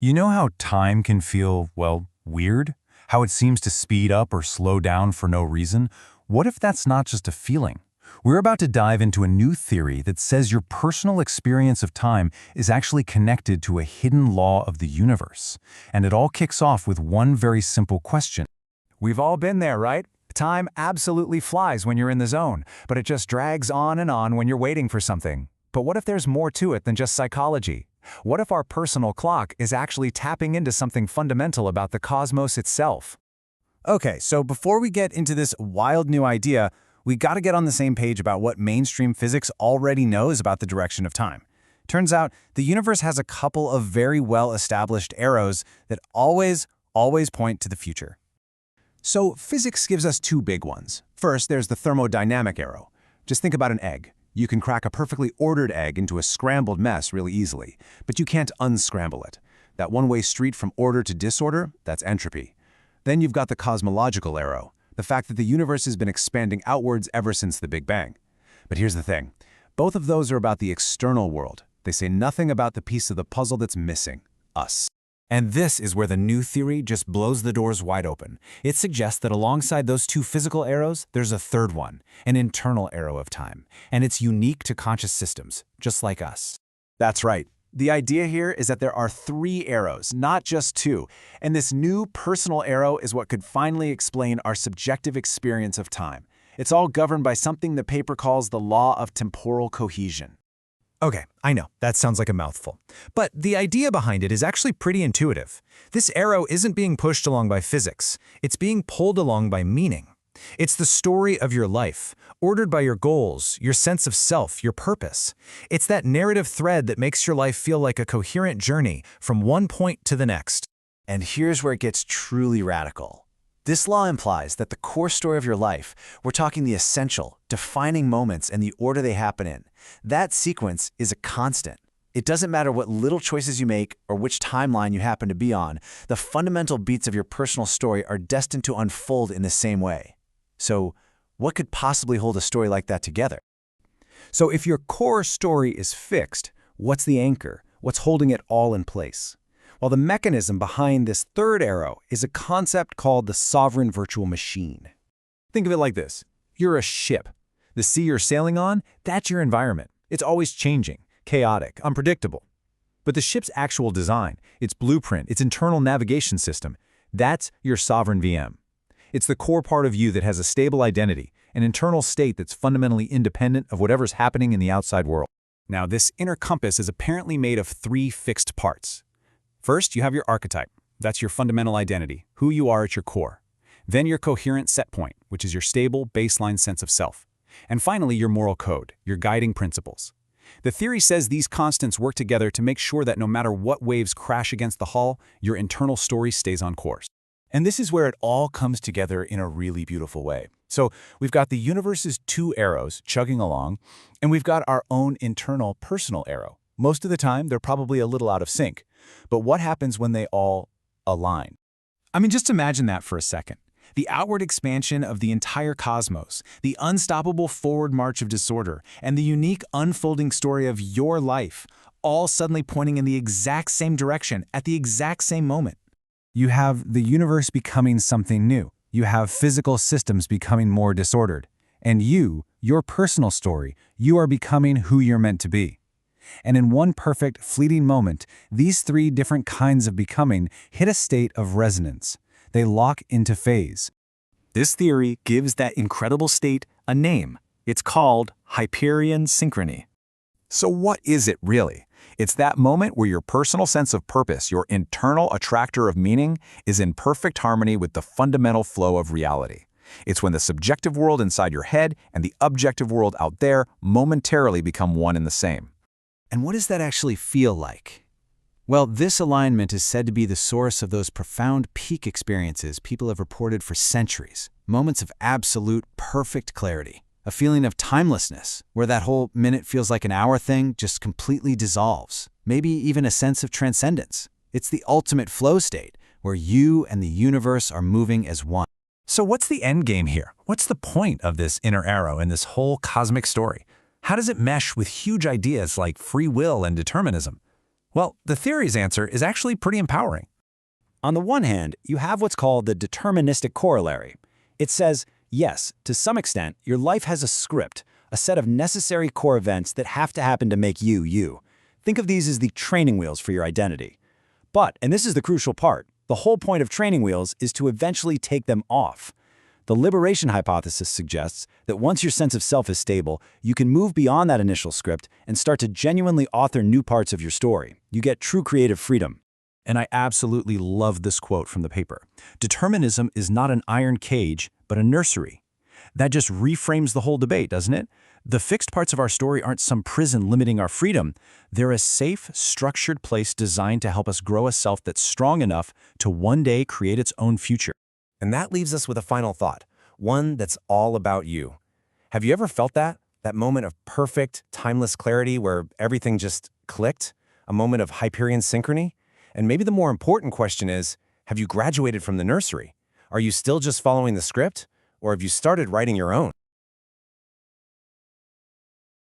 You know how time can feel, well, weird? How it seems to speed up or slow down for no reason? What if that's not just a feeling? We're about to dive into a new theory that says your personal experience of time is actually connected to a hidden law of the universe. And it all kicks off with one very simple question. We've all been there, right? Time absolutely flies when you're in the zone, but it just drags on and on when you're waiting for something. But what if there's more to it than just psychology? What if our personal clock is actually tapping into something fundamental about the cosmos itself? Okay, so before we get into this wild new idea, we gotta get on the same page about what mainstream physics already knows about the direction of time. Turns out, the universe has a couple of very well-established arrows that always point to the future. So physics gives us two big ones. First, there's the thermodynamic arrow. Just think about an egg. You can crack a perfectly ordered egg into a scrambled mess really easily, but you can't unscramble it. That one-way street from order to disorder, that's entropy. Then you've got the cosmological arrow, the fact that the universe has been expanding outwards ever since the Big Bang. But here's the thing. Both of those are about the external world. They say nothing about the piece of the puzzle that's missing, us. And this is where the new theory just blows the doors wide open. It suggests that alongside those two physical arrows, there's a third one, an internal arrow of time. And it's unique to conscious systems, just like us. That's right. The idea here is that there are three arrows, not just two. And this new personal arrow is what could finally explain our subjective experience of time. It's all governed by something the paper calls the Law of Temporal Cohesion. Okay, I know, that sounds like a mouthful. But the idea behind it is actually pretty intuitive. This arrow isn't being pushed along by physics. It's being pulled along by meaning. It's the story of your life, ordered by your goals, your sense of self, your purpose. It's that narrative thread that makes your life feel like a coherent journey from one point to the next. And here's where it gets truly radical. This law implies that the core story of your life, we're talking the essential, defining moments and the order they happen in, that sequence is a constant. It doesn't matter what little choices you make or which timeline you happen to be on, the fundamental beats of your personal story are destined to unfold in the same way. So, what could possibly hold a story like that together? So if your core story is fixed, what's the anchor? What's holding it all in place? Well, the mechanism behind this third arrow is a concept called the sovereign virtual machine. Think of it like this. You're a ship. The sea you're sailing on, that's your environment. It's always changing, chaotic, unpredictable. But the ship's actual design, its blueprint, its internal navigation system, that's your sovereign VM. It's the core part of you that has a stable identity, an internal state that's fundamentally independent of whatever's happening in the outside world. Now, this inner compass is apparently made of three fixed parts. First, you have your archetype. That's your fundamental identity, who you are at your core. Then your coherent set point, which is your stable, baseline sense of self. And finally, your moral code, your guiding principles. The theory says these constants work together to make sure that no matter what waves crash against the hull, your internal story stays on course. And this is where it all comes together in a really beautiful way. So we've got the universe's two arrows chugging along, and we've got our own internal personal arrow. Most of the time, they're probably a little out of sync. But what happens when they all align? I mean, just imagine that for a second. The outward expansion of the entire cosmos, the unstoppable forward march of disorder, and the unique unfolding story of your life, all suddenly pointing in the exact same direction at the exact same moment. You have the universe becoming something new. You have physical systems becoming more disordered. And you, your personal story, you are becoming who you're meant to be. And in one perfect, fleeting moment, these three different kinds of becoming hit a state of resonance. They lock into phase. This theory gives that incredible state a name. It's called Hyperion Synchrony. So what is it really? It's that moment where your personal sense of purpose, your internal attractor of meaning, is in perfect harmony with the fundamental flow of reality. It's when the subjective world inside your head and the objective world out there momentarily become one and the same. And what does that actually feel like? Well, this alignment is said to be the source of those profound peak experiences people have reported for centuries, moments of absolute, perfect clarity, a feeling of timelessness, where that whole minute feels like an hour thing just completely dissolves, maybe even a sense of transcendence. It's the ultimate flow state, where you and the universe are moving as one. So what's the end game here? What's the point of this inner arrow in this whole cosmic story? How does it mesh with huge ideas like free will and determinism? Well, the theory's answer is actually pretty empowering. On the one hand, you have what's called the deterministic corollary. It says, yes, to some extent, your life has a script, a set of necessary core events that have to happen to make you, you. Think of these as the training wheels for your identity. But, and this is the crucial part, the whole point of training wheels is to eventually take them off. The liberation hypothesis suggests that once your sense of self is stable, you can move beyond that initial script and start to genuinely author new parts of your story. You get true creative freedom. And I absolutely love this quote from the paper. Determinism is not an iron cage, but a nursery. That just reframes the whole debate, doesn't it? The fixed parts of our story aren't some prison limiting our freedom. They're a safe, structured place designed to help us grow a self that's strong enough to one day create its own future. And that leaves us with a final thought, one that's all about you. Have you ever felt that? That moment of perfect, timeless clarity where everything just clicked? A moment of Hyperion Synchrony? And maybe the more important question is, have you graduated from the nursery? Are you still just following the script? Or have you started writing your own?